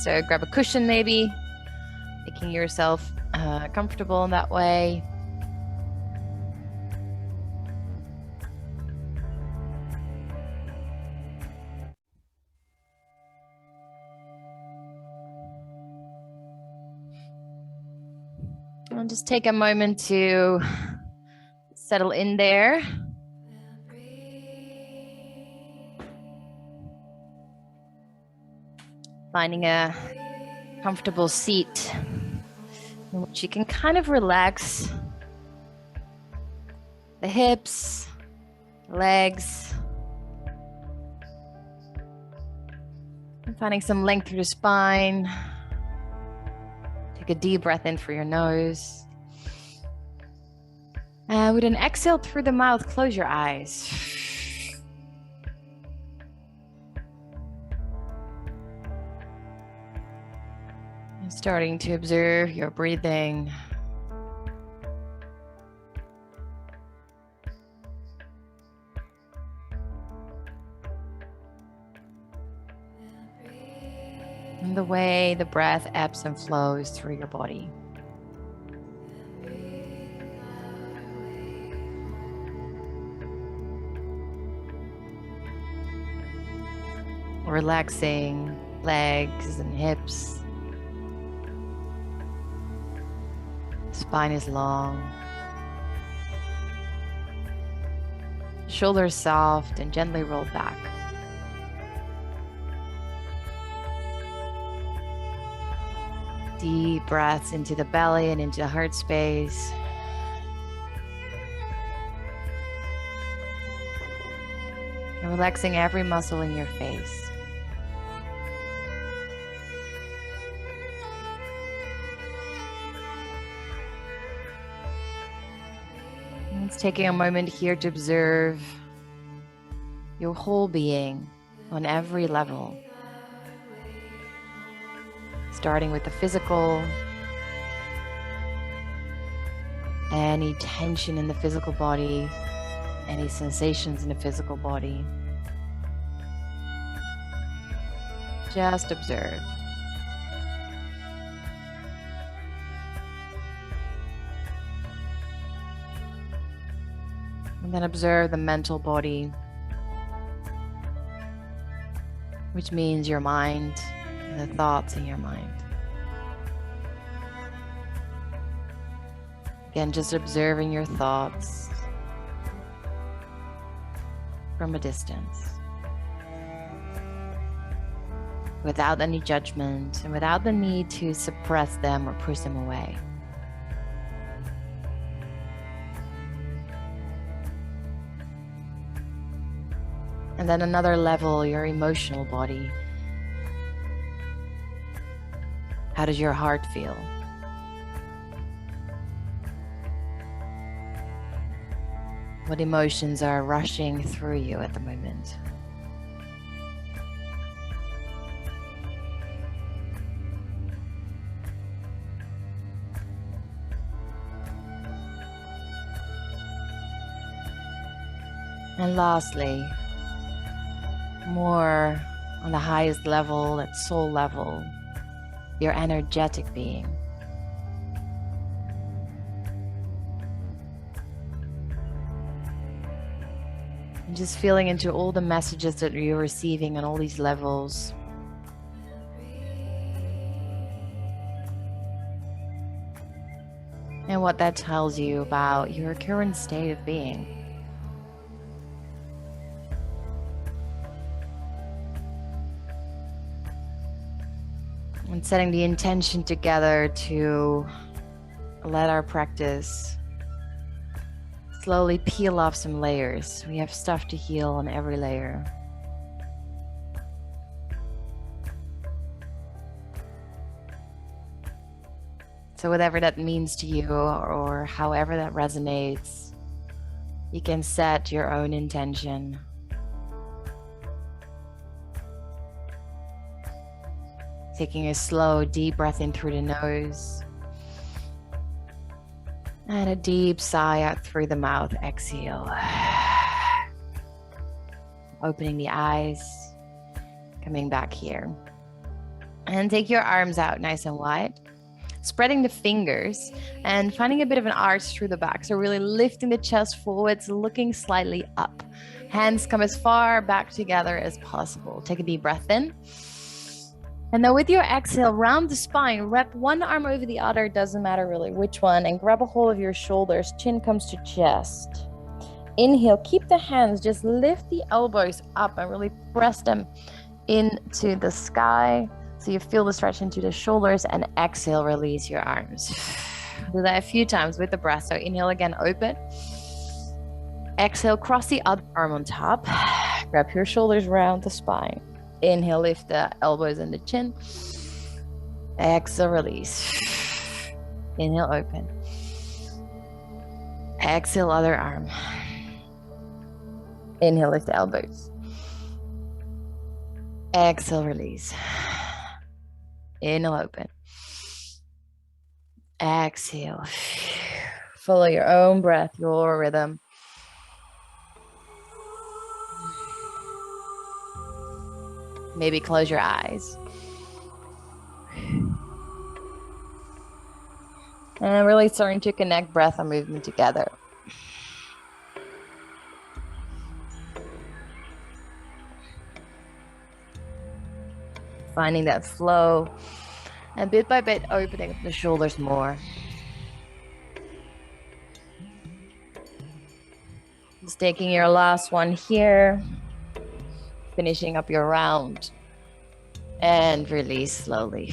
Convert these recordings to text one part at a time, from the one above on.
So grab a cushion maybe, making yourself comfortable in that way. I'll just take a moment to settle in there. Finding a comfortable seat in which you can kind of relax the hips, legs, and finding some length through the spine. Take a deep breath in through your nose. And with an exhale through the mouth, close your eyes. And starting to observe your breathing. And the way the breath ebbs and flows through your body. Relaxing legs and hips. Spine is long. Shoulders soft and gently rolled back. Deep breaths into the belly and into the heart space. And relaxing every muscle in your face. And it's taking a moment here to observe your whole being on every level. Starting with the physical, any tension in the physical body, any sensations in the physical body. Just observe. And then observe the mental body, which means your mind and the thoughts in your mind. Again, just observing your thoughts from a distance, without any judgment and without the need to suppress them or push them away. And then another level, your emotional body. How does your heart feel? What emotions are rushing through you at the moment? And lastly, more on the highest level, at soul level, your energetic being. And just feeling into all the messages that you're receiving on all these levels. And what that tells you about your current state of being. And setting the intention together to let our practice slowly peel off some layers. We have stuff to heal on every layer. So whatever that means to you, or however that resonates, you can set your own intention. Taking a slow, deep breath in through the nose. And a deep sigh out through the mouth. Exhale. Opening the eyes. Coming back here. And take your arms out nice and wide, spreading the fingers and finding a bit of an arch through the back. So really lifting the chest forwards, looking slightly up. Hands come as far back together as possible. Take a deep breath in. And then with your exhale, round the spine, wrap one arm over the other, doesn't matter really which one, and grab a hold of your shoulders, chin comes to chest. Inhale, keep the hands, just lift the elbows up and really press them into the sky. So you feel the stretch into the shoulders, and exhale, release your arms. Do that a few times with the breath. So inhale again, open. Exhale, cross the other arm on top. Grab your shoulders round the spine. Inhale, lift the elbows and the chin. Exhale, release. Inhale, open. Exhale, other arm. Inhale, lift the elbows. Exhale, release. Inhale, open. Exhale. Follow your own breath, your rhythm. Maybe close your eyes. And really starting to connect breath and movement together. Finding that flow. And bit by bit, opening up the shoulders more. Just taking your last one here. Finishing up your round. And release slowly.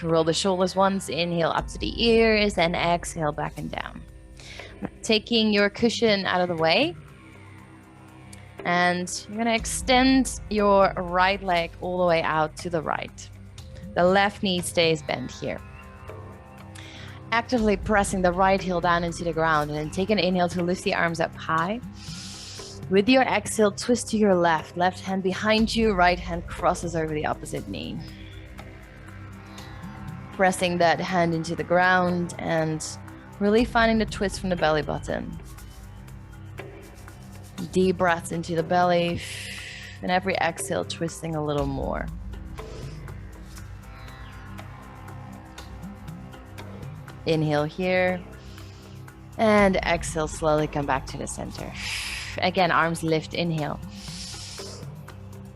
Roll the shoulders once. Inhale up to the ears. And exhale back and down. Taking your cushion out of the way. And you're going to extend your right leg all the way out to the right. The left knee stays bent here. Actively pressing the right heel down into the ground, and then take an inhale to lift the arms up high. With your exhale, twist to your left. Left hand behind you, right hand crosses over the opposite knee. Pressing that hand into the ground and really finding the twist from the belly button. Deep breaths into the belly, and every exhale, twisting a little more. Inhale here, and exhale, slowly come back to the center. Again, arms lift, inhale.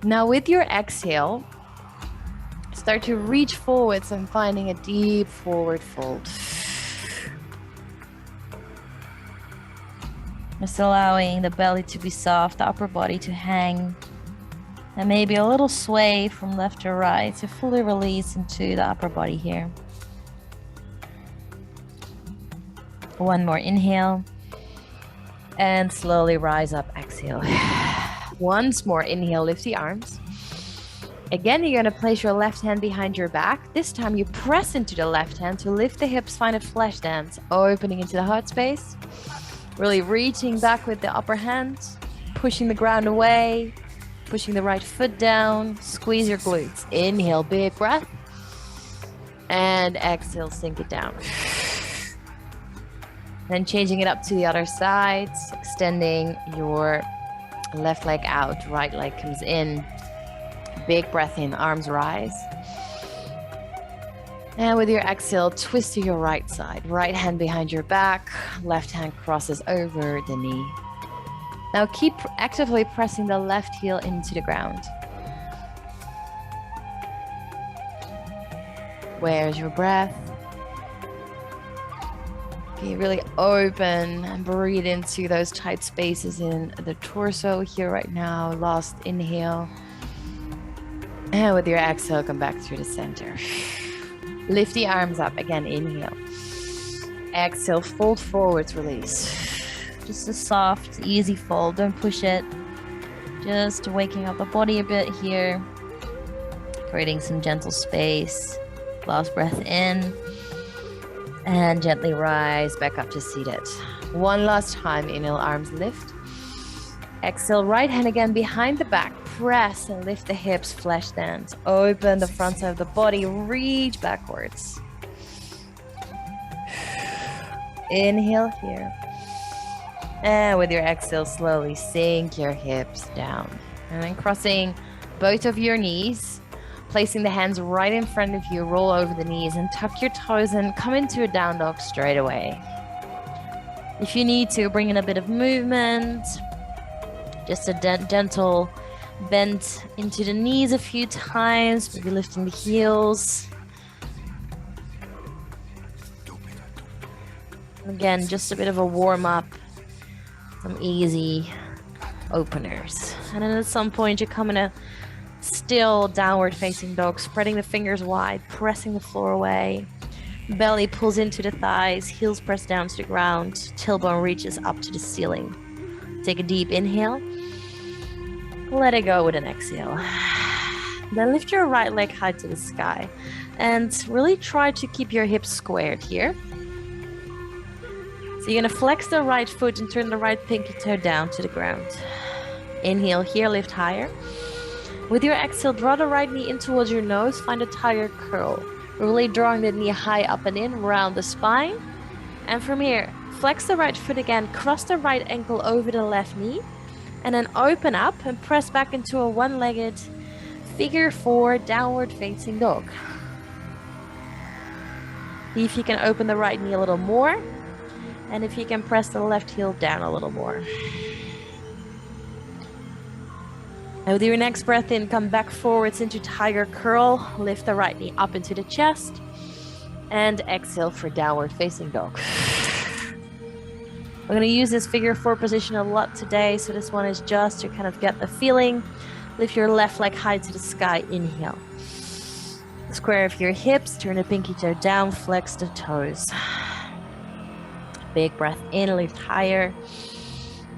Now with your exhale, start to reach forwards and finding a deep forward fold. Just allowing the belly to be soft, the upper body to hang, and maybe a little sway from left to right to fully release into the upper body here. One more inhale, and slowly rise up, exhale. Once more, inhale, lift the arms. Again, you're going to place your left hand behind your back. This time you press into the left hand to lift the hips, find a flash dance, opening into the heart space. Really reaching back with the upper hand, pushing the ground away, pushing the right foot down, squeeze your glutes. Inhale, big breath, and exhale, sink it down. Then changing it up to the other side, extending your left leg out, right leg comes in. Big breath in, arms rise. And with your exhale, twist to your right side. Right hand behind your back, left hand crosses over the knee. Now keep actively pressing the left heel into the ground. Where's your breath? Okay, really open and breathe into those tight spaces in the torso here right now. Last inhale. And with your exhale, come back through the center. Lift the arms up. Again, inhale. Exhale, fold forwards, release. Just a soft, easy fold. Don't push it. Just waking up the body a bit here. Creating some gentle space. Last breath in. And gently rise back up to seated. One last time. Inhale, arms lift. Exhale, right hand again behind the back. Press and lift the hips, flash dance. Open the front side of the body, reach backwards. Inhale here. And with your exhale, slowly sink your hips down. And then crossing both of your knees. Placing the hands right in front of you, roll over the knees and tuck your toes and come into a down dog straight away. If you need to, bring in a bit of movement, just a gentle bend into the knees a few times, maybe lifting the heels. Again, just a bit of a warm-up, some easy openers. And then at some point, you come in a still downward facing dog, spreading the fingers wide, pressing the floor away. Belly pulls into the thighs, heels press down to the ground, tailbone reaches up to the ceiling. Take a deep inhale. Let it go with an exhale. Then lift your right leg high to the sky and really try to keep your hips squared here. So you're gonna flex the right foot and turn the right pinky toe down to the ground. Inhale here, lift higher. With your exhale, draw the right knee in towards your nose, find a tiger curl. Really drawing the knee high up and in, round the spine. And from here, flex the right foot again, cross the right ankle over the left knee, and then open up and press back into a one-legged figure four downward facing dog. See if you can open the right knee a little more, and if you can press the left heel down a little more. And with your next breath in, come back forwards into tiger curl, lift the right knee up into the chest, and exhale for downward facing dog. We're going to use this figure four position a lot today, so this one is just to kind of get the feeling. Lift your left leg high to the sky, inhale. Square of your hips, turn the pinky toe down, flex the toes. Big breath in, lift higher.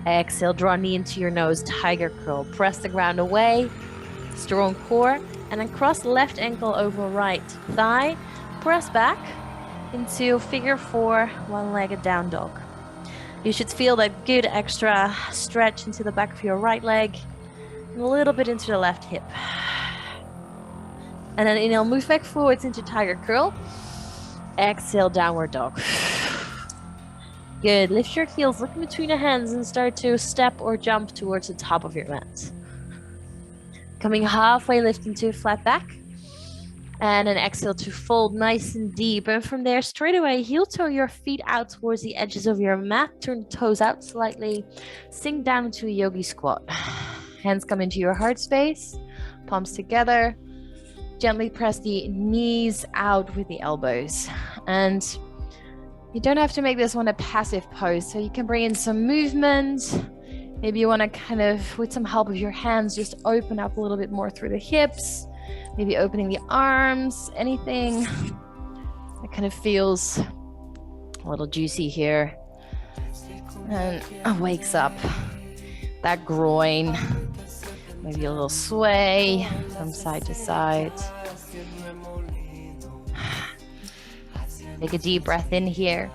Exhale, draw knee into your nose, tiger curl. Press the ground away, strong core, and then cross left ankle over right thigh. Press back into figure four, one-legged down dog. You should feel that good extra stretch into the back of your right leg and a little bit into the left hip. And then inhale, move back forwards into tiger curl. Exhale, downward dog. Good. Lift your heels, look in between the hands and start to step or jump towards the top of your mat. Coming halfway, lift into a flat back. And then exhale to fold nice and deep. And from there, straight away, heel toe your feet out towards the edges of your mat. Turn the toes out slightly. Sink down into a yogi squat. Hands come into your heart space. Palms together. Gently press the knees out with the elbows. And you don't have to make this one a passive pose, so you can bring in some movement. Maybe you want to kind of, with some help of your hands, just open up a little bit more through the hips. Maybe opening the arms, anything that kind of feels a little juicy here. And wakes up that groin. Maybe a little sway from side to side. Take a deep breath in here.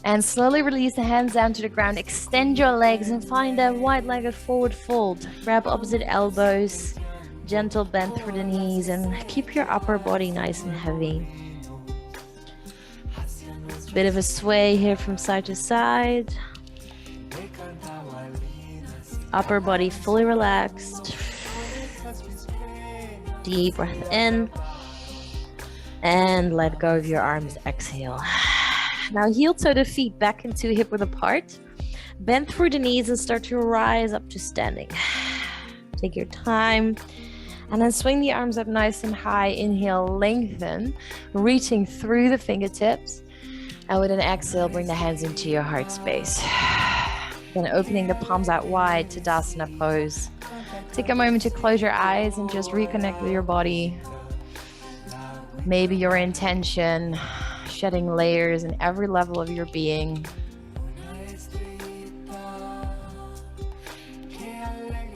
And slowly release the hands down to the ground. Extend your legs and find a wide-legged forward fold. Grab opposite elbows. Gentle bend through the knees and keep your upper body nice and heavy. Bit of a sway here from side to side. Upper body fully relaxed. Deep breath in. And let go of your arms, exhale. Now heel toe the feet back into hip width apart. Bend through the knees and start to rise up to standing. Take your time. And then swing the arms up nice and high. Inhale, lengthen, reaching through the fingertips. And with an exhale, bring the hands into your heart space. Then opening the palms out wide to Tadasana pose. Take a moment to close your eyes and just reconnect with your body. Maybe your intention, shedding layers in every level of your being.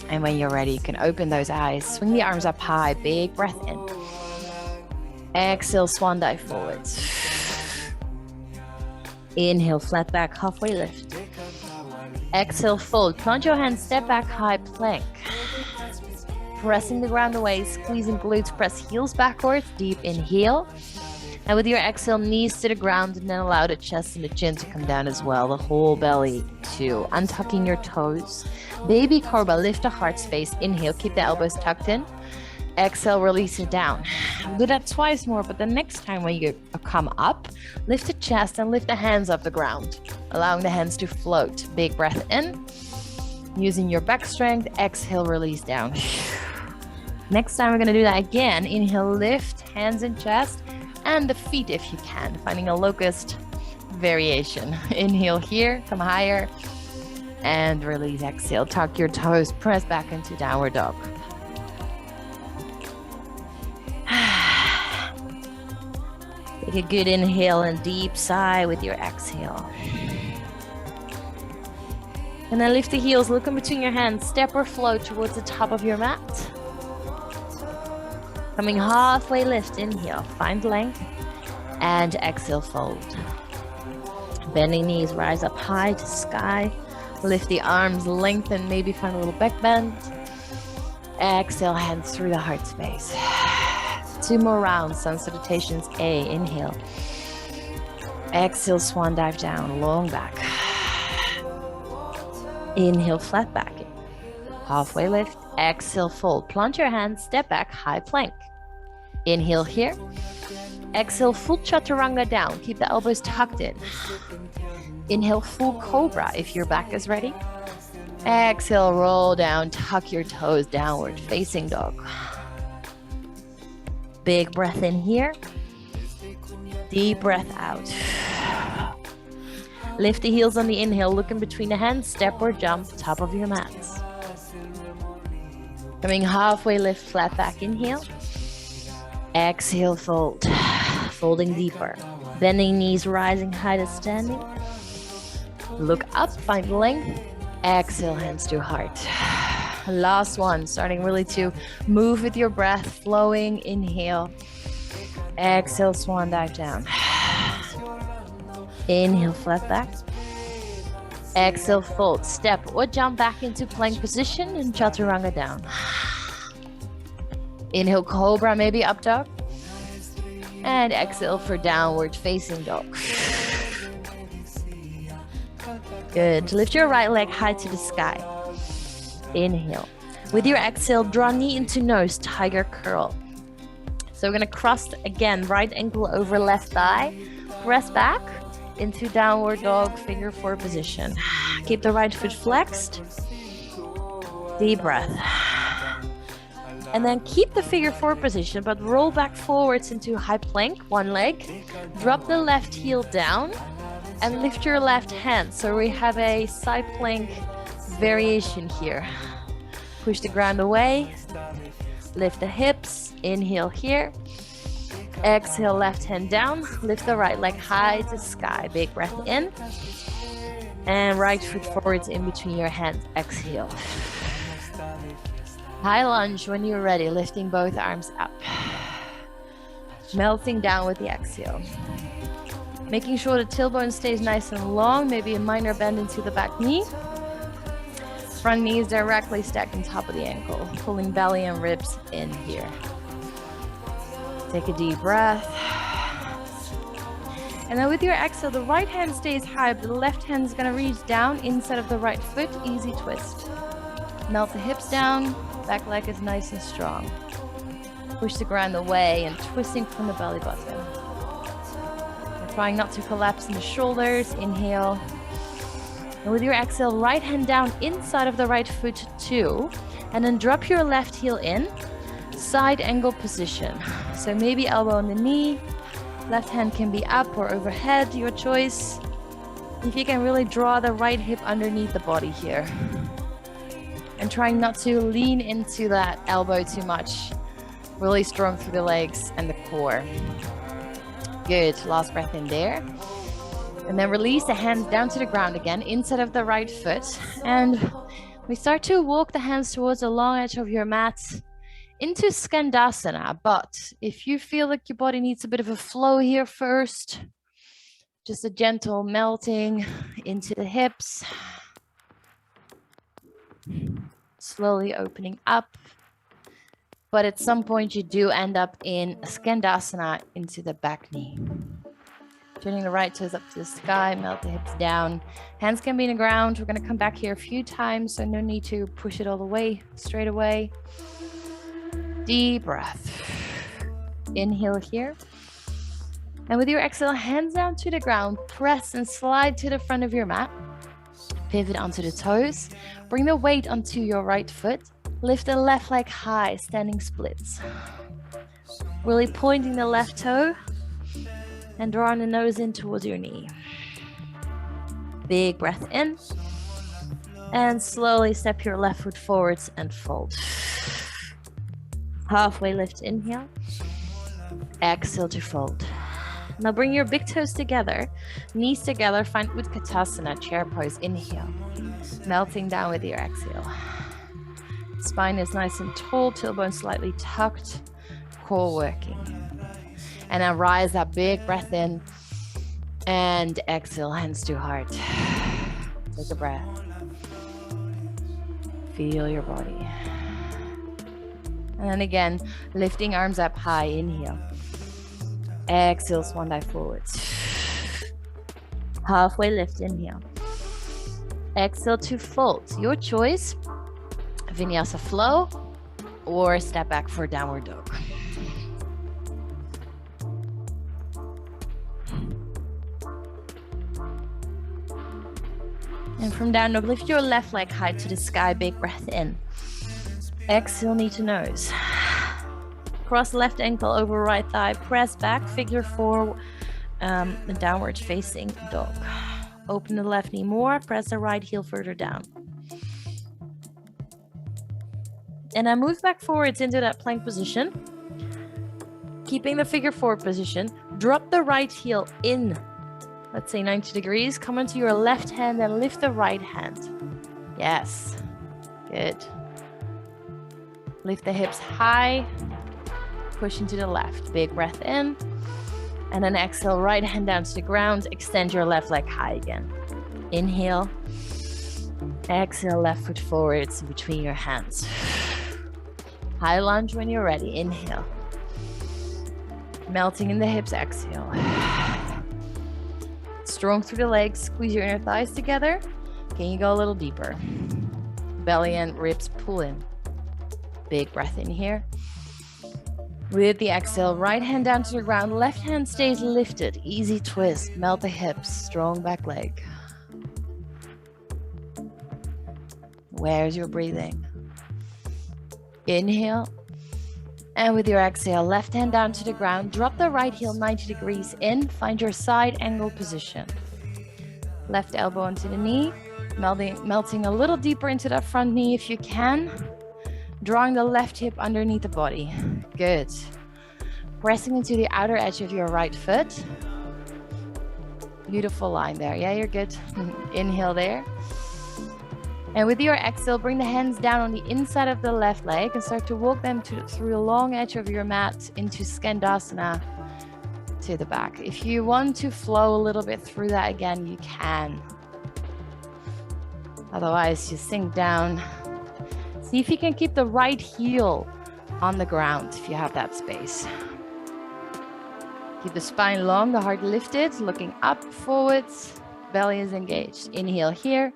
And when you're ready, you can open those eyes. Swing the arms up high. Big breath in. Exhale, swan dive forwards. Inhale, flat back, halfway lift. Exhale, fold. Plant your hands, step back, high plank. Pressing the ground away, squeezing glutes, press heels backwards, deep inhale. And with your exhale, knees to the ground, and then allow the chest and the chin to come down as well. The whole belly too. Untucking your toes. Baby cobra, lift the heart space. Inhale, keep the elbows tucked in. Exhale, release it down. Do that twice more, but the next time when you come up, lift the chest and lift the hands off the ground, allowing the hands to float. Big breath in. Using your back strength, exhale, release down. Next time we're gonna do that again. Inhale, lift, hands and chest, and the feet if you can, finding a locust variation. Inhale here, come higher, and release, exhale. Tuck your toes, press back into downward dog. Take a good inhale and deep sigh with your exhale. And then lift the heels, look in between your hands, step or float towards the top of your mat. Coming halfway lift, inhale, find length, and exhale, fold. Bending knees, rise up high to sky. Lift the arms, lengthen, maybe find a little back bend. Exhale, hands through the heart space. 2 more rounds, sun salutations A, inhale. Exhale, swan dive down, long back. Inhale, flat back. Halfway lift, exhale, fold. Plant your hands, step back, high plank. Inhale here. Exhale, full chaturanga down. Keep the elbows tucked in. Inhale, full cobra if your back is ready. Exhale, roll down, tuck your toes, downward facing dog. Big breath in here. Deep breath out. Lift the heels on the inhale, look in between the hands, step or jump, top of your mats. Coming halfway lift, flat back, inhale. Exhale, fold. Folding deeper. Bending knees, rising high to standing. Look up, find length. Exhale, hands to heart. Last one, starting really to move with your breath, flowing, inhale. Exhale, swan dive down. Inhale, flat back. Exhale, fold, step or jump back into plank position and chaturanga down. Inhale, cobra, maybe up dog. And exhale for downward facing dog. Good. Lift your right leg high to the sky. Inhale. With your exhale, draw knee into nose, tiger curl. So we're going to cross again, right ankle over left thigh. Press back into downward dog, figure 4 position. Keep the right foot flexed. Deep breath. And then keep the figure 4 position, but roll back forwards into high plank, one leg. Drop the left heel down and lift your left hand. So we have a side plank variation here. Push the ground away. Lift the hips. Inhale here. Exhale, left hand down. Lift the right leg high to sky. Big breath in. And right foot forwards in between your hands. Exhale. High lunge when you're ready. Lifting both arms up. Melting down with the exhale. Making sure the tailbone stays nice and long. Maybe a minor bend into the back knee. Front knees directly stacked on top of the ankle. Pulling belly and ribs in here. Take a deep breath. And then with your exhale, the right hand stays high, but the left hand is going to reach down inside of the right foot. Easy twist. Melt the hips down. Back leg is nice and strong. Push the ground away and twisting from the belly button. We're trying not to collapse in the shoulders. Inhale. And with your exhale, right hand down inside of the right foot too. And then drop your left heel in. Side angle position. So maybe elbow on the knee. Left hand can be up or overhead, your choice. If you can really draw the right hip underneath the body here. And trying not to lean into that elbow too much. Really strong through the legs and the core. Good, last breath in there. And then release the hands down to the ground again, inside of the right foot. And we start to walk the hands towards the long edge of your mat into Skandasana. But if you feel like your body needs a bit of a flow here first, just a gentle melting into the hips. Slowly opening up. But at some point you do end up in Skandasana into the back knee. Turning the right toes up to the sky, melt the hips down. Hands can be in the ground. We're going to come back here a few times, so no need to push it all the way straight away. Deep breath. Inhale here. And with your exhale, hands down to the ground, press and slide to the front of your mat. Pivot onto the toes. Bring the weight onto your right foot. Lift the left leg high, standing splits. Really pointing the left toe and drawing the nose in towards your knee. Big breath in. And slowly step your left foot forwards and fold. Halfway lift, inhale. Exhale to fold. Now bring your big toes together, knees together, find Utkatasana, chair pose, inhale. Melting down with your exhale. Spine is nice and tall, tailbone slightly tucked, core working. And then rise up, big breath in, and exhale, hands to heart. Take a breath. Feel your body. And then again, lifting arms up high, inhale. Exhale, swan dive forwards. Halfway lift, inhale. Exhale to fold. Your choice, vinyasa flow or step back for downward dog. And from down dog, lift your left leg high to the sky, big breath in. Exhale, knee to nose. Cross left ankle over right thigh, press back, figure four, downward facing dog. Open the left knee more, press the right heel further down. And then move back forwards into that plank position. Keeping the figure four position, drop the right heel in, let's say 90 degrees, come onto your left hand and lift the right hand. Yes, good. Lift the hips high. Push into the left, big breath in, and then exhale, right hand down to the ground, extend your left leg high again. Inhale, exhale, left foot forwards between your hands. High lunge when you're ready, inhale. Melting in the hips, exhale. Strong through the legs, squeeze your inner thighs together. Can you go a little deeper? Belly and ribs pull in. Big breath in here. With the exhale, right hand down to the ground, left hand stays lifted. Easy twist, melt the hips, strong back leg. Where's your breathing? Inhale. And with your exhale, left hand down to the ground, drop the right heel 90 degrees in, find your side angle position. Left elbow onto the knee, melting a little deeper into that front knee if you can. Drawing the left hip underneath the body. Good. Pressing into the outer edge of your right foot. Beautiful line there. Yeah, you're good. Inhale there. And with your exhale, bring the hands down on the inside of the left leg and start to walk them through the long edge of your mat into Skandasana to the back. If you want to flow a little bit through that again, you can. Otherwise, you sink down. See if you can keep the right heel on the ground if you have that space. Keep the spine long, the heart lifted, looking up, forwards, belly is engaged. Inhale here.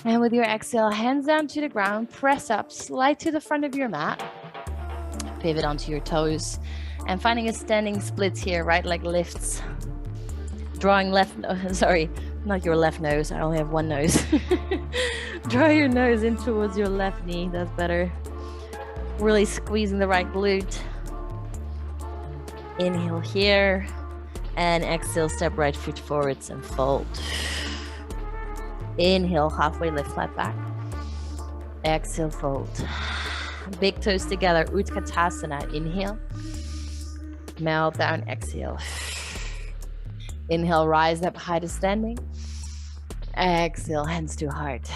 And with your exhale, hands down to the ground, press up, slide to the front of your mat. Pivot onto your toes. And finding a standing split here, right leg lifts. Drawing not your left nose, I only have one nose. Draw your nose in towards your left knee, that's better. Really squeezing the right glute. Inhale here, and exhale, step right foot forwards and fold. Inhale, halfway lift, flat back. Exhale, fold. Big toes together, Utkatasana, inhale. Melt down, exhale. Inhale, rise up high to standing. Exhale, hands to heart.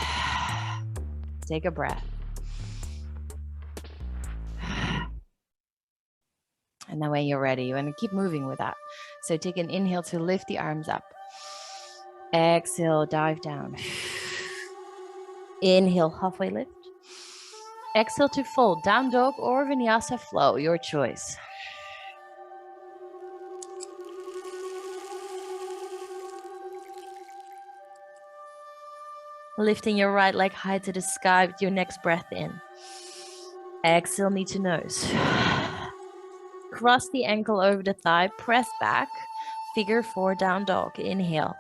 Take a breath. And then when you're ready, you want to keep moving with that. So take an inhale to lift the arms up. Exhale, dive down. Inhale, halfway lift. Exhale to fold, down dog or vinyasa flow, your choice. Lifting your right leg high to the sky with your next breath in. Exhale, knee to nose. Cross the ankle over the thigh, press back, figure 4, down dog. Inhale.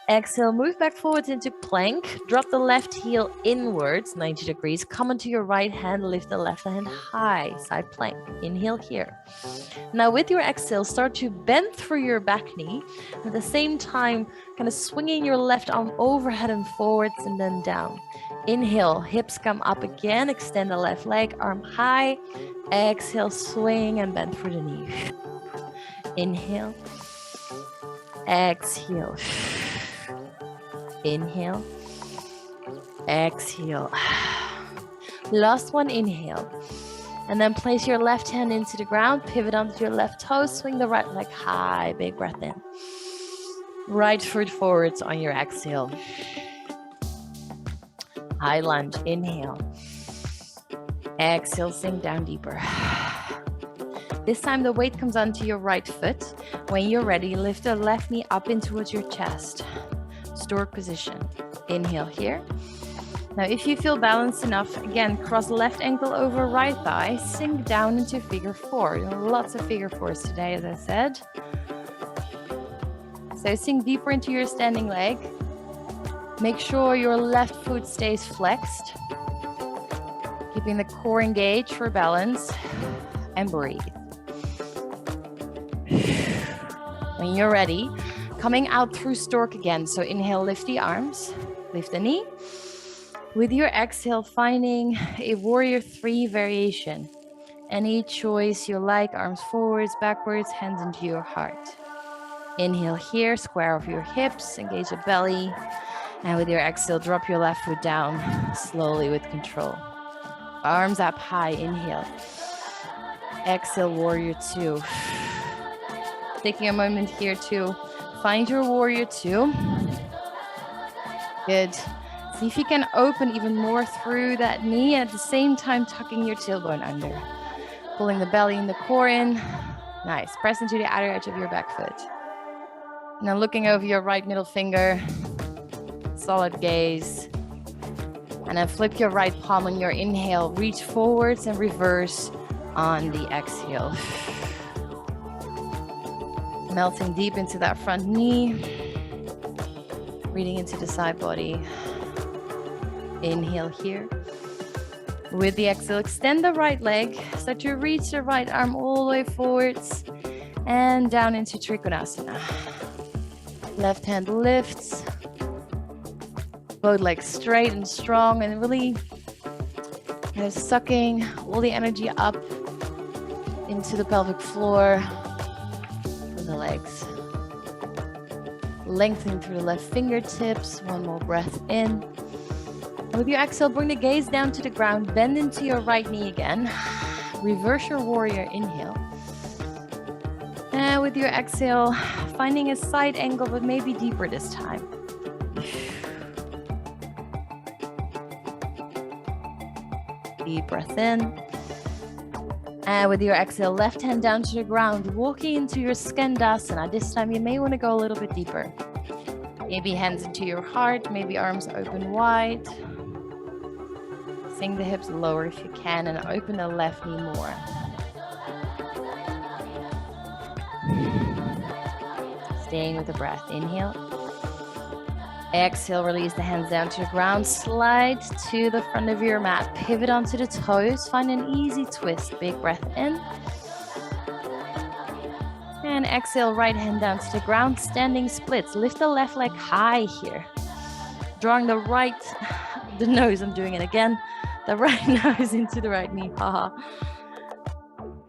Exhale, move back forwards into plank. Drop the left heel inwards, 90 degrees. Come onto your right hand, lift the left hand high, side plank. Inhale here. Now with your exhale, start to bend through your back knee. At the same time, kind of swinging your left arm overhead and forwards and then down. Inhale, hips come up again. Extend the left leg, arm high. Exhale, swing and bend through the knee. Inhale. Exhale. Inhale. Exhale. Last one, inhale. And then place your left hand into the ground, pivot onto your left toe, swing the right leg high, big breath in. Right foot forwards on your exhale. High lunge, inhale. Exhale, sink down deeper. This time the weight comes onto your right foot. When you're ready, lift the left knee up in towards your chest. Stork position. Inhale here. Now, if you feel balanced enough, again, cross left ankle over right thigh, sink down into figure 4. Lots of figure 4s today, as I said. So sink deeper into your standing leg. Make sure your left foot stays flexed. Keeping the core engaged for balance. And breathe. When you're ready, coming out through stork again. So inhale, lift the arms, lift the knee. With your exhale, finding a warrior 3 variation. Any choice you like, arms forwards, backwards, hands into your heart. Inhale here, square off your hips, engage the belly. And with your exhale, drop your left foot down slowly with control. Arms up high, inhale. Exhale, warrior 2. Taking a moment here to find your warrior 2. Good. See if you can open even more through that knee and at the same time tucking your tailbone under. Pulling the belly and the core in. Nice. Press into the outer edge of your back foot. Now looking over your right middle finger. Solid gaze. And then flip your right palm on your inhale. Reach forwards and reverse on the exhale. Melting deep into that front knee. Breathing into the side body. Inhale here. With the exhale, extend the right leg. Start to reach the right arm all the way forwards and down into Trikonasana. Left hand lifts. Both legs straight and strong and really kind of sucking all the energy up into the pelvic floor from the legs. Lengthening through the left fingertips. One more breath in. With your exhale, bring the gaze down to the ground. Bend into your right knee again. Reverse your warrior. Inhale. And with your exhale, finding a side angle, but maybe deeper this time. Deep breath in. And with your exhale, left hand down to the ground, walking into your Skandasana. This time you may want to go a little bit deeper. Maybe hands into your heart, maybe arms open wide. Sink the hips lower if you can and open the left knee more. Staying with the breath. Inhale. Exhale, release the hands down to the ground. Slide to the front of your mat. Pivot onto the toes. Find an easy twist. Big breath in. And exhale, right hand down to the ground. Standing splits. Lift the left leg high here. Drawing the nose, I'm doing it again. The right nose into the right knee. Haha.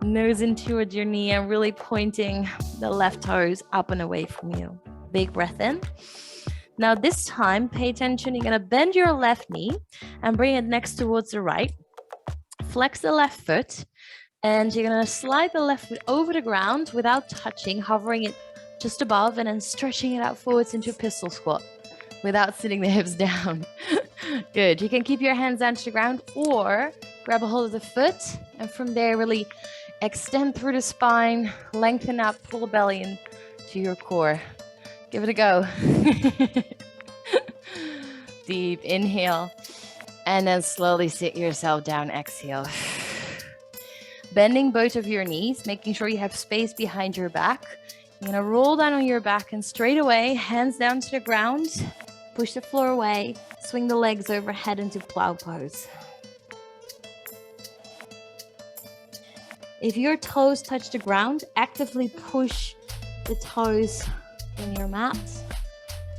Nose in towards your knee and really pointing the left toes up and away from you. Big breath in. Now this time, pay attention. You're going to bend your left knee and bring it next towards the right. Flex the left foot. And you're going to slide the left foot over the ground without touching, hovering it just above and then stretching it out forwards into a pistol squat without sitting the hips down. Good. You can keep your hands down to the ground or grab a hold of the foot and from there really extend through the spine, lengthen up, pull the belly into your core. Give it a go. Deep inhale. And then slowly sit yourself down, exhale. Bending both of your knees, making sure you have space behind your back. You're gonna roll down on your back and straight away, hands down to the ground, push the floor away, swing the legs overhead into plow pose. If your toes touch the ground, actively push the toes in your mat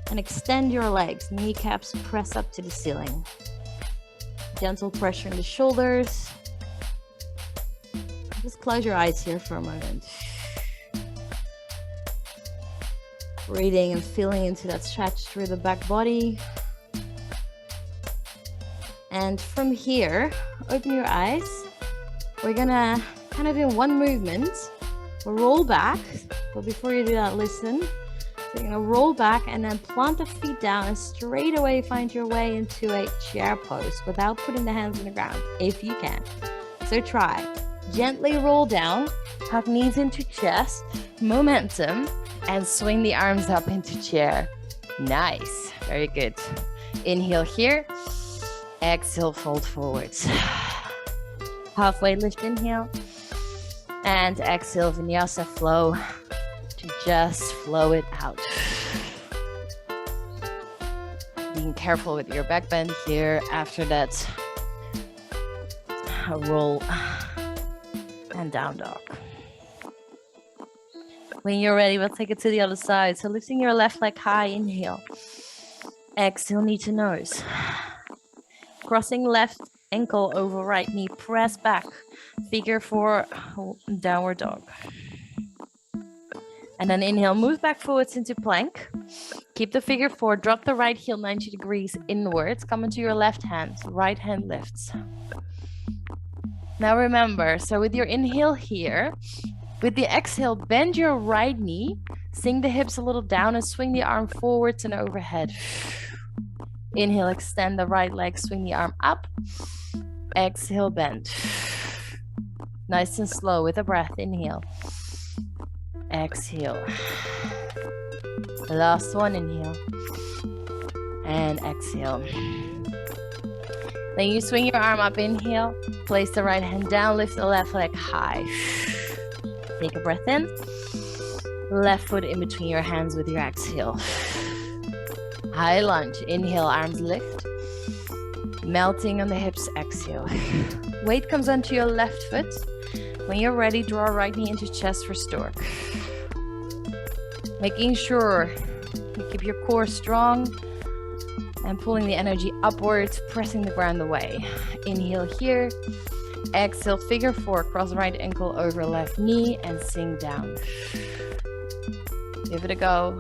and extend your legs. Kneecaps press up to the ceiling. Gentle pressure in the shoulders. Just close your eyes here for a moment. Breathing and feeling into that stretch through the back body. And from here, open your eyes. We're gonna kind of in one movement, we'll roll back. But before you do that, listen. So you're gonna roll back and then plant the feet down and straight away find your way into a chair pose without putting the hands on the ground, if you can. So try. Gently roll down, hug knees into chest, momentum, and swing the arms up into chair. Nice, very good. Inhale here, exhale, fold forwards. Halfway lift, inhale, and exhale, vinyasa flow. To just flow it out. Being careful with your back bend here. After that, roll and down dog. When you're ready, we'll take it to the other side. So lifting your left leg high, inhale. Exhale, knee to nose. Crossing left ankle over right knee, press back. Figure 4, downward dog. And then inhale, move back forwards into plank. Keep the figure 4, drop the right heel 90 degrees inwards. Come into your left hand, right hand lifts. Now remember, so with your inhale here, with the exhale, bend your right knee, sink the hips a little down and swing the arm forwards and overhead. Inhale, extend the right leg, swing the arm up. Exhale, bend. Nice and slow with a breath, inhale. Exhale. Last one, inhale. And exhale. Then you swing your arm up, inhale. Place the right hand down, lift the left leg high. Take a breath in. Left foot in between your hands with your exhale. High lunge, inhale, arms lift. Melting on the hips, exhale. Weight comes onto your left foot. When you're ready, draw right knee into chest for stork. Making sure you keep your core strong and pulling the energy upwards, pressing the ground away. Inhale here. Exhale, figure 4, cross right ankle over left knee and sink down. Give it a go.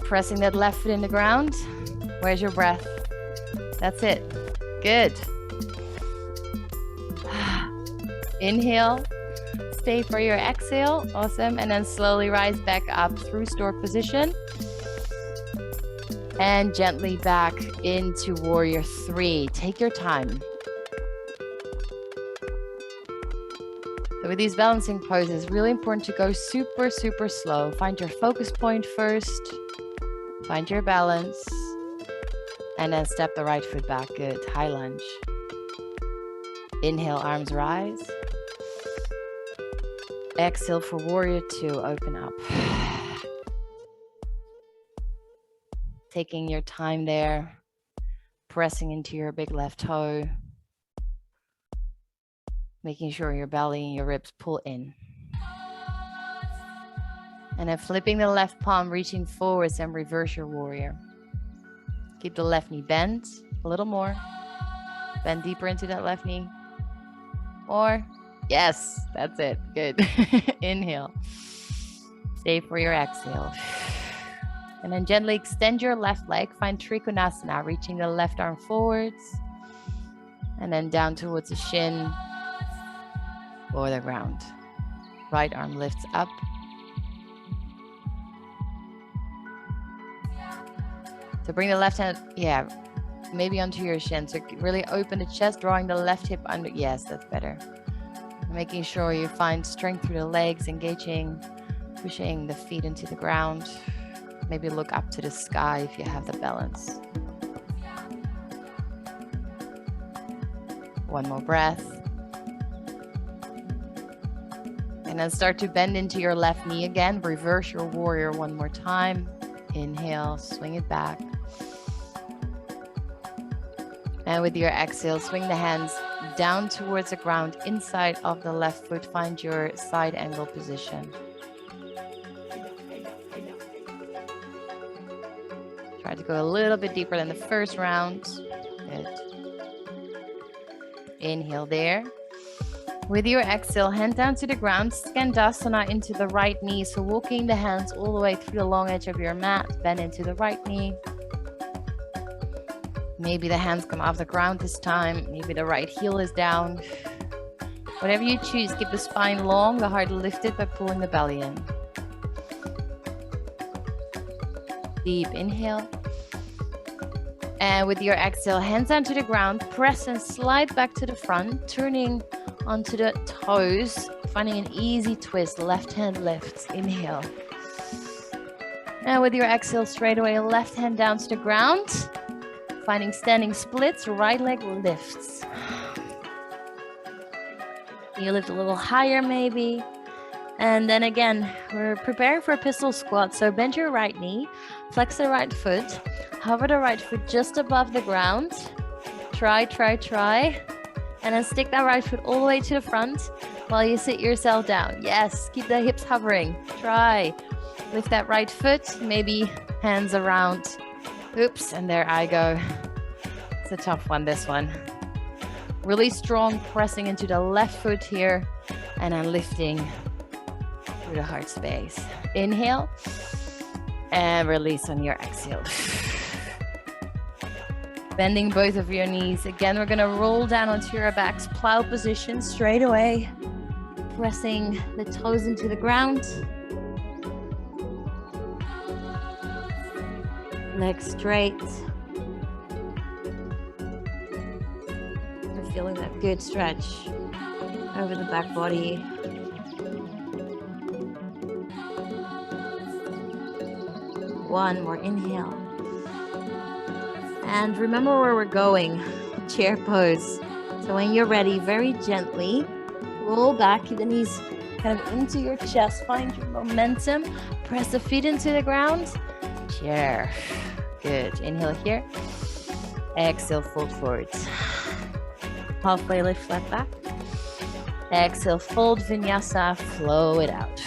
Pressing that left foot in the ground. Where's your breath? That's it. Good. Inhale. Stay for your exhale. Awesome. And then slowly rise back up through stork position. And gently back into warrior 3. Take your time. So with these balancing poses, really important to go super, super slow. Find your focus point first. Find your balance. And then step the right foot back. Good. High lunge. Inhale, arms rise. Exhale for warrior 2. Open up. Taking your time there. Pressing into your big left toe. Making sure your belly and your ribs pull in. And then flipping the left palm, reaching forwards and reverse your warrior. Keep the left knee bent a little more. Bend deeper into that left knee. Or, yes, that's it. Good. Inhale. Stay for your exhale. And then gently extend your left leg. Find Trikonasana, reaching the left arm forwards. And then down towards the shin or the ground. Right arm lifts up. So bring the left hand, maybe onto your shin. So really open the chest, drawing the left hip under. Yes, that's better. Making sure you find strength through the legs, engaging, pushing the feet into the ground. Maybe look up to the sky if you have the balance. One more breath. And then start to bend into your left knee again. Reverse your warrior one more time. Inhale, swing it back. And with your exhale, swing the hands down towards the ground, inside of the left foot. Find your side angle position. Try to go a little bit deeper than the first round. Good. Inhale there. With your exhale, hand down to the ground, Skandasana into the right knee. So walking the hands all the way through the long edge of your mat, bend into the right knee. Maybe the hands come off the ground this time. Maybe the right heel is down. Whatever you choose, keep the spine long, the heart lifted by pulling the belly in. Deep inhale. And with your exhale, hands down to the ground, press and slide back to the front, turning onto the toes, finding an easy twist, left hand lifts, inhale. And with your exhale, straight away, left hand down to the ground, finding standing splits, right leg lifts. You lift a little higher maybe. And then again, we're preparing for a pistol squat. So bend your right knee, flex the right foot, hover the right foot just above the ground. Try. And then stick that right foot all the way to the front while you sit yourself down. Yes, keep the hips hovering. Try. Lift that right foot, maybe hands around. Oops, and there I go. It's a tough one, this one. Really strong pressing into the left foot here and then lifting through the heart space. Inhale and release on your exhale. Bending both of your knees. Again, we're gonna roll down onto your backs, plow position straight away. Pressing the toes into the ground. Legs straight. We're feeling that good stretch over the back body. One more inhale. And remember where we're going, chair pose. So when you're ready, very gently roll back, keep the knees kind of into your chest, find your momentum, press the feet into the ground, chair. Good, inhale here, exhale, fold forwards. Halfway lift, flat back. Exhale, fold vinyasa, flow it out.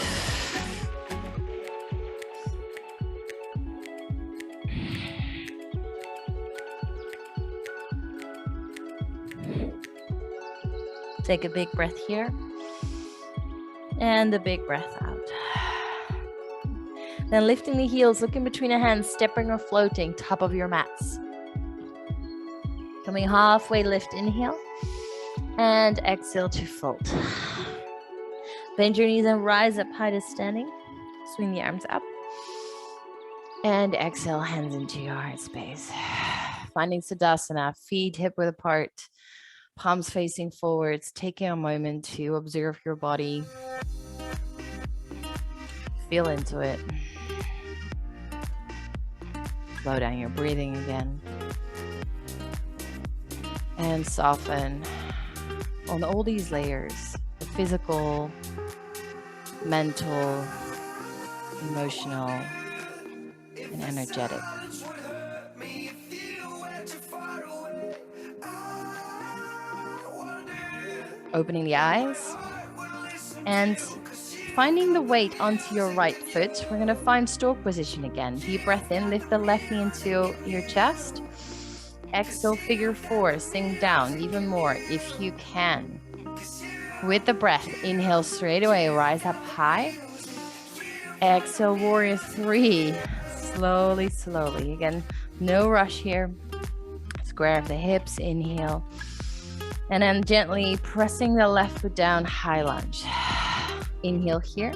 Take a big breath here and a big breath out. Then lifting the heels, looking between the hands, stepping or floating, top of your mats. Coming halfway, lift, inhale, and exhale to fold. Bend your knees and rise up high to standing. Swing the arms up. And exhale, hands into your heart space. Finding Siddhasana, feet hip width apart. Palms facing forwards, taking a moment to observe your body. Feel into it. Slow down your breathing again. And soften on all these layers, the physical, mental, emotional, and energetic. Opening the eyes and finding the weight onto your right foot. We're going to find stork position again. Deep breath in, lift the left knee into your chest. Exhale, figure four, sink down even more if you can. With the breath, inhale straight away, rise up high. Exhale, warrior three. Slowly, slowly. Again, no rush here. Square of the hips, inhale. And then gently pressing the left foot down, high lunge. Inhale here.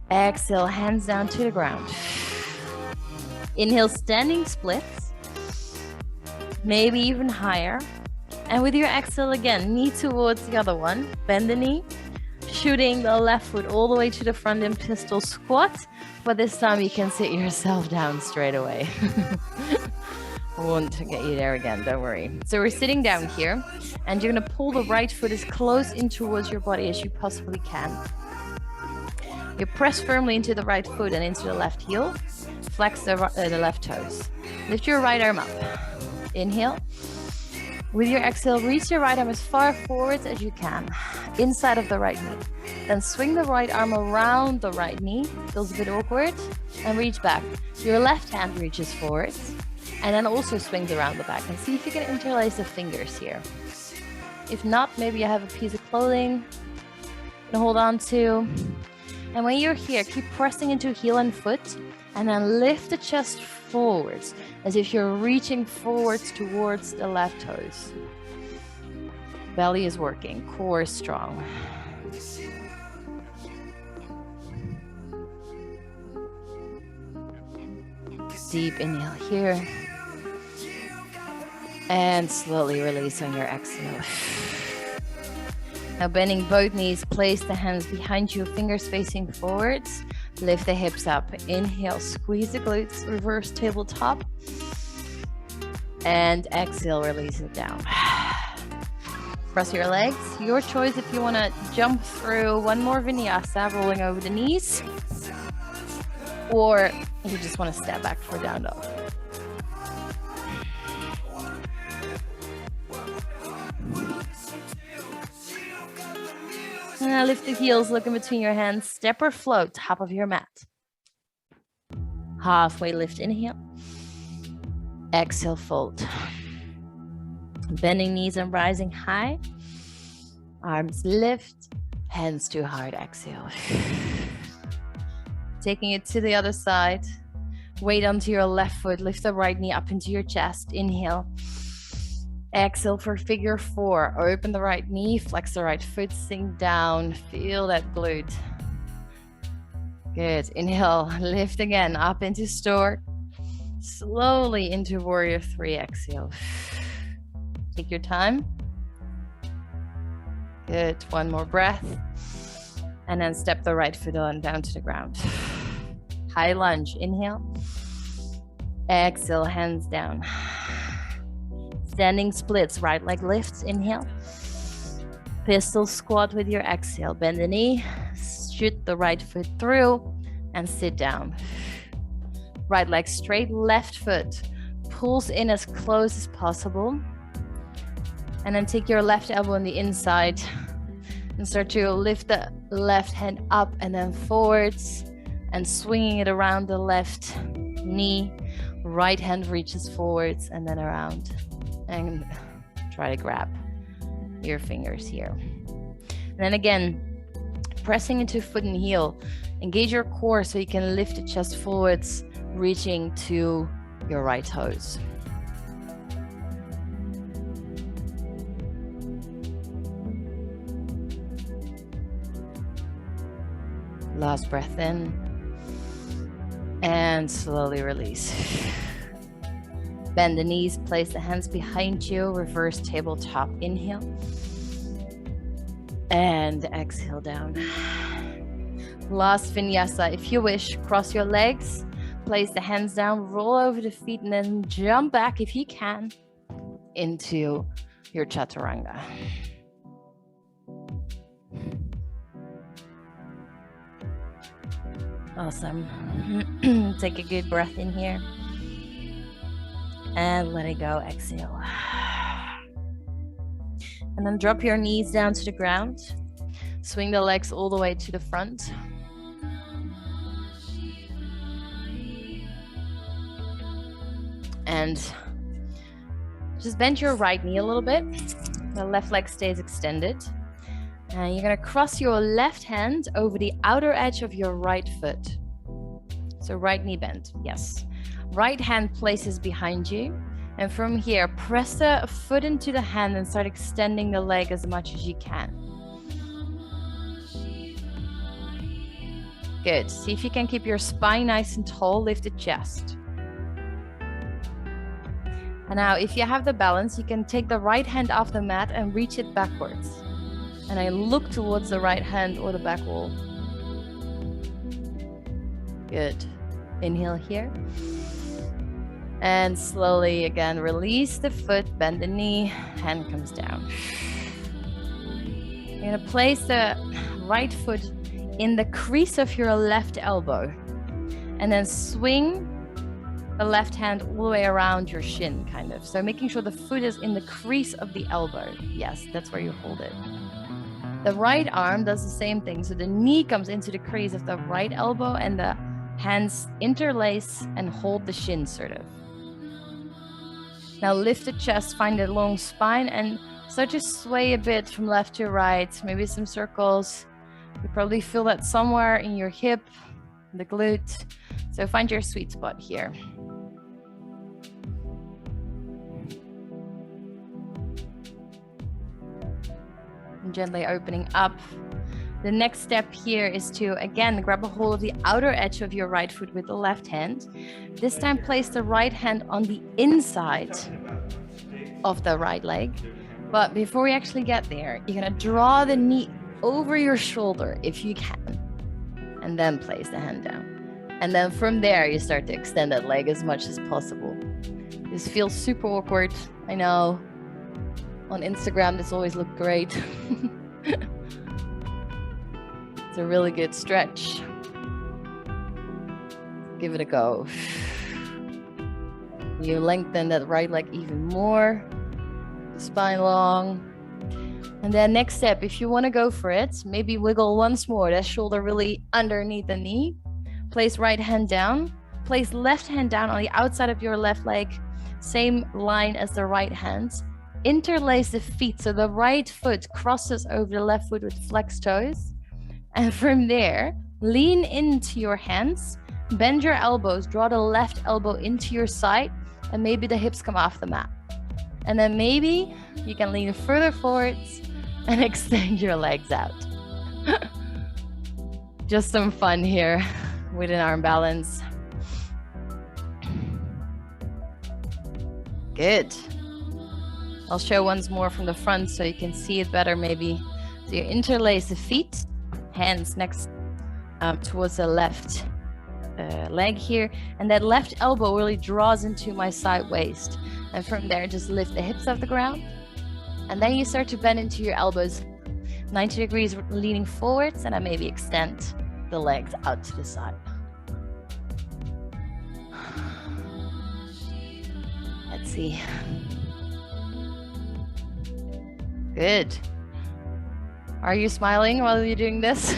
Exhale, hands down to the ground. Inhale, standing splits. Maybe even higher. And with your exhale again, knee towards the other one. Bend the knee. shooting the left foot all the way to the front in pistol squat, but this time you can sit yourself down straight away. I won't get you there again, don't worry. So we're sitting down here, and you're gonna pull the right foot as close in towards your body as you possibly can. You press firmly into the right foot and into the left heel. Flex the left toes. Lift your right arm up. Inhale. With your exhale, reach your right arm as far forwards as you can, inside of the right knee. Then swing the right arm around the right knee. Feels a bit awkward. And reach back. Your left hand reaches forwards. And then also swings around the back. And see if you can interlace the fingers here. If not, maybe you have a piece of clothing to hold on to. And when you're here, keep pressing into heel and foot, and then lift the chest forwards, as if you're reaching forwards towards the left toes. Belly is working, core is strong. Deep inhale here. And slowly release on your exhale. Now bending both knees, place the hands behind you, fingers facing forwards. Lift the hips up. Inhale, squeeze the glutes, reverse tabletop. And exhale, release it down. Cross your legs. Your choice if you want to jump through one more vinyasa, rolling over the knees. Or if you just want to step back for down dog. Lift the heels, look in between your hands. Step or float, top of your mat. Halfway lift, inhale. Exhale, fold. Bending knees and rising high. Arms lift, hands to heart, exhale. Taking it to the other side. Weight onto your left foot, lift the right knee up into your chest. Inhale. Exhale for figure four. Open the right knee, flex the right foot, sink down. Feel that glute. Good. Inhale, lift again, up into stork. Slowly into warrior three, exhale. Take your time. Good. One more breath. And then step the right foot on down to the ground. High lunge. Inhale. Exhale, hands down. Standing splits, right leg lifts, inhale. Pistol squat with your exhale. Bend the knee, shoot the right foot through, and sit down. Right leg straight, left foot pulls in as close as possible. And then take your left elbow on the inside and start to lift the left hand up and then forwards and swinging it around the left knee. Right hand reaches forwards and then around. And try to grab your fingers here. And then again, pressing into foot and heel. Engage your core so you can lift the chest forwards, reaching to your right toes. Last breath in. And slowly release. Bend the knees, place the hands behind you, reverse tabletop, inhale. And exhale down. Last vinyasa, if you wish, cross your legs, place the hands down, roll over the feet, and then jump back if you can into your chaturanga. Awesome. Take a good breath in here. And let it go, exhale. And then drop your knees down to the ground. Swing the legs all the way to the front. And just bend your right knee a little bit. The left leg stays extended. And you're gonna cross your left hand over the outer edge of your right foot. So right knee bent, yes. Right hand places behind you. And from here, press the foot into the hand and start extending the leg as much as you can. Good. See if you can keep your spine nice and tall, lift the chest. And now if you have the balance, you can take the right hand off the mat and reach it backwards. And I look towards the right hand or the back wall. Good. Inhale here. And slowly again, release the foot, bend the knee, hand comes down. You're gonna place the right foot in the crease of your left elbow and then swing the left hand all the way around your shin, kind of. So making sure the foot is in the crease of the elbow. Yes, that's where you hold it. The right arm does the same thing. So the knee comes into the crease of the right elbow and the hands interlace and hold the shin, sort of. Now lift the chest, find a long spine, and start to sway a bit from left to right, maybe some circles. You probably feel that somewhere in your hip, the glute. So find your sweet spot here. And gently opening up. The next step here is to, again, grab a hold of the outer edge of your right foot with the left hand. This time, place the right hand on the inside of the right leg. But before we actually get there, you're gonna draw the knee over your shoulder if you can, and then place the hand down. And then from there, you start to extend that leg as much as possible. This feels super awkward, I know. On Instagram, this always looked great. It's a really good stretch. Give it a go. You lengthen that right leg even more. Spine long. And then next step, if you want to go for it, maybe wiggle once more. That shoulder really underneath the knee. Place right hand down. Place left hand down on the outside of your left leg. Same line as the right hand. Interlace the feet so the right foot crosses over the left foot with flexed toes. And from there, lean into your hands, bend your elbows, draw the left elbow into your side, and maybe the hips come off the mat. And then maybe you can lean further forwards and extend your legs out. Just some fun here with an arm balance. Good. I'll show once more from the front so you can see it better maybe. So you interlace the feet, hands next towards the left leg here, and that left elbow really draws into my side waist. And from there, just lift the hips off the ground. And then you start to bend into your elbows, 90 degrees leaning forwards, and then maybe extend the legs out to the side. Let's see. Good. Are you smiling while you're doing this?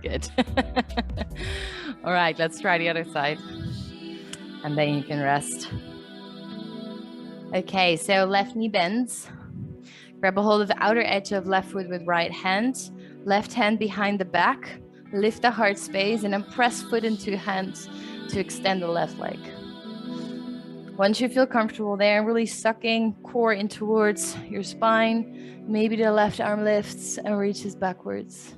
Good. All right, let's try the other side. And then you can rest. Okay, so left knee bends. Grab a hold of the outer edge of left foot with right hand. Left hand behind the back. Lift the heart space and then press foot into hands to extend the left leg. Once you feel comfortable there, really sucking core in towards your spine. Maybe the left arm lifts and reaches backwards.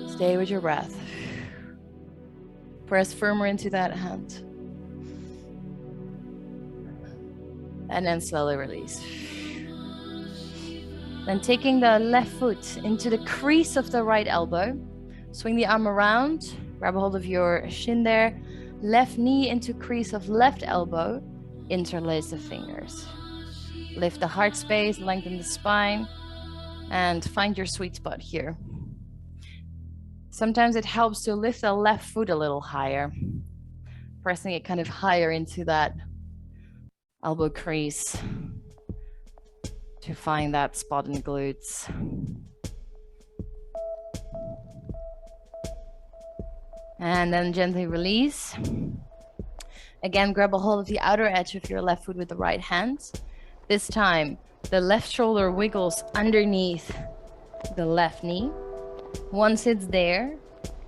Stay with your breath. Press firmer into that hand. And then slowly release. Then taking the left foot into the crease of the right elbow. Swing the arm around. Grab a hold of your shin there. Left knee into crease of left elbow. Interlace the fingers. Lift the heart space, lengthen the spine, and find your sweet spot here. Sometimes it helps to lift the left foot a little higher, pressing it kind of higher into that elbow crease to find that spot in the glutes. And then gently release. Again, grab a hold of the outer edge of your left foot with the right hand. This time, the left shoulder wiggles underneath the left knee. Once it's there,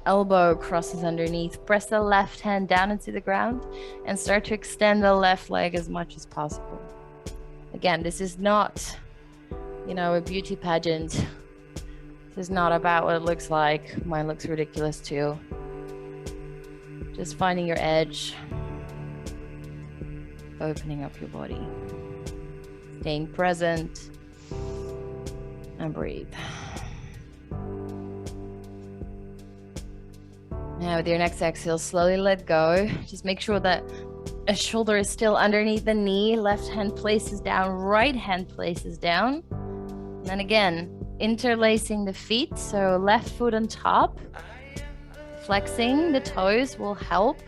elbow crosses underneath. Press the left hand down into the ground and start to extend the left leg as much as possible. Again, this is not, a beauty pageant. This is not about what it looks like. Mine looks ridiculous too. Just finding your edge, opening up your body. Staying present. And breathe. Now with your next exhale, slowly let go. Just make sure that a shoulder is still underneath the knee. Left hand places down, right hand places down. And then again, interlacing the feet. So left foot on top. Flexing the toes will help.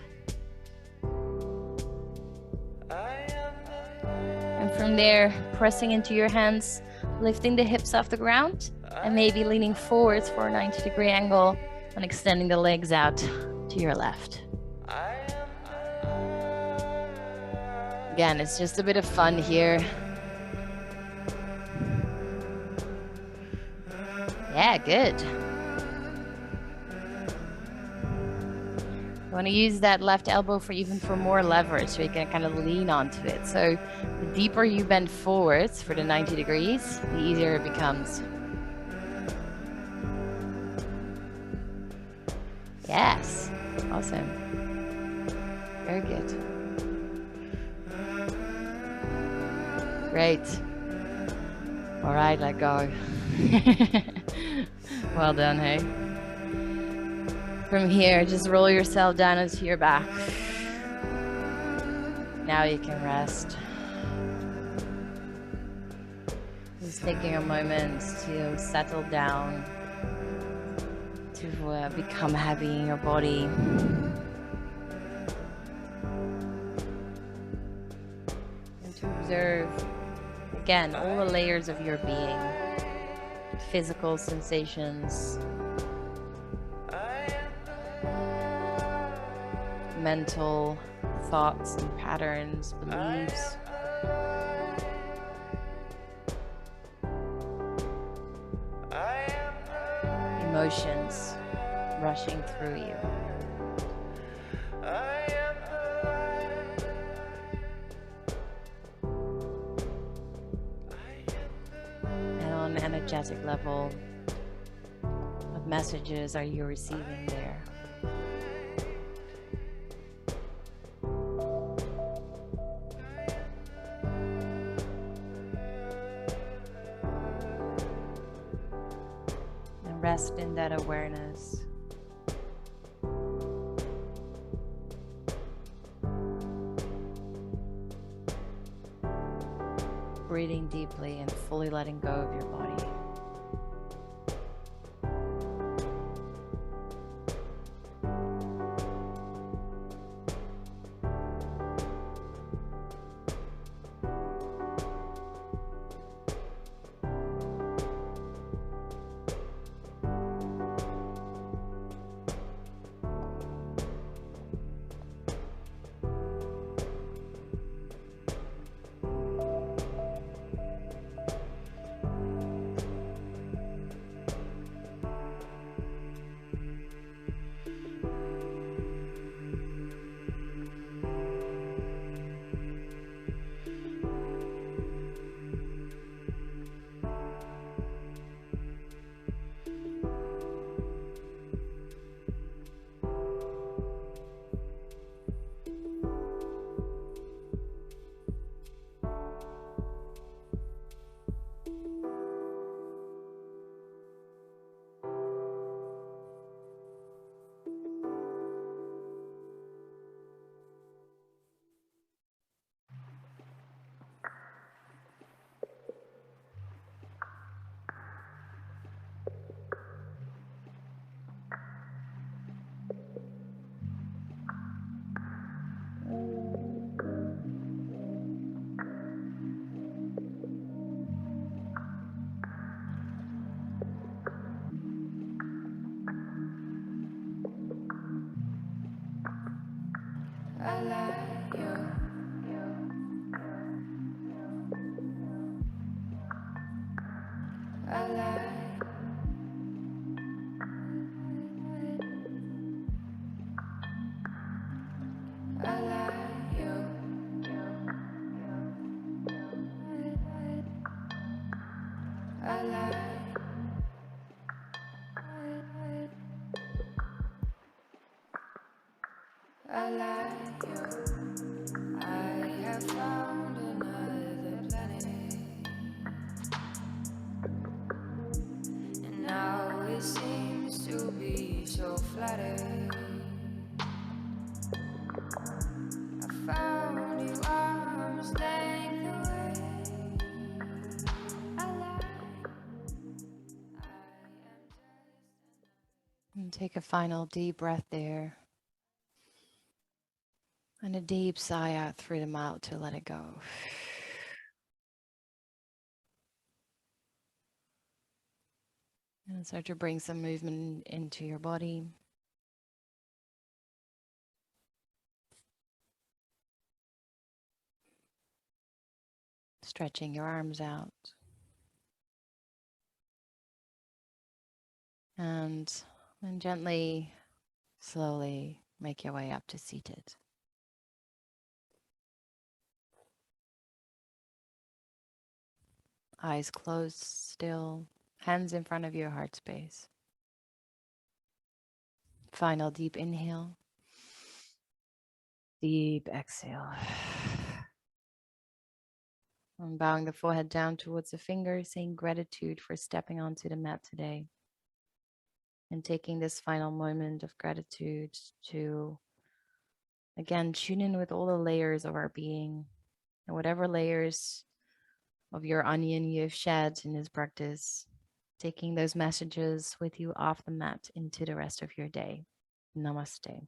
And from there, pressing into your hands, lifting the hips off the ground, and maybe leaning forwards for a 90-degree angle and extending the legs out to your left. Again, it's just a bit of fun here. Yeah, good. You want to use that left elbow for even more leverage, so you can kind of lean onto it. So the deeper you bend forwards for the 90 degrees, the easier it becomes. Yes, awesome. Very good. Great. All right, let go. Well done, hey? From here, just roll yourself down onto your back. Now you can rest. Just taking a moment to settle down, to become heavy in your body. And to observe, again, all the layers of your being. Physical sensations, mental thoughts and patterns, beliefs. Emotions rushing through you. And on an energetic level, what messages are you receiving there? Rest in that awareness. Breathing deeply and fully letting go of your body. I have found another planet. And take a final deep breath there. And a deep sigh out through the mouth to let it go. And start to bring some movement into your body. Stretching your arms out. And then gently, slowly make your way up to seated. Eyes closed still, hands in front of your heart space. Final deep inhale. Deep exhale. And bowing the forehead down towards the fingers, saying gratitude for stepping onto the mat today. And taking this final moment of gratitude to, again, tune in with all the layers of our being. And whatever layers of your onion you have shed in this practice, taking those messages with you off the mat into the rest of your day. Namaste.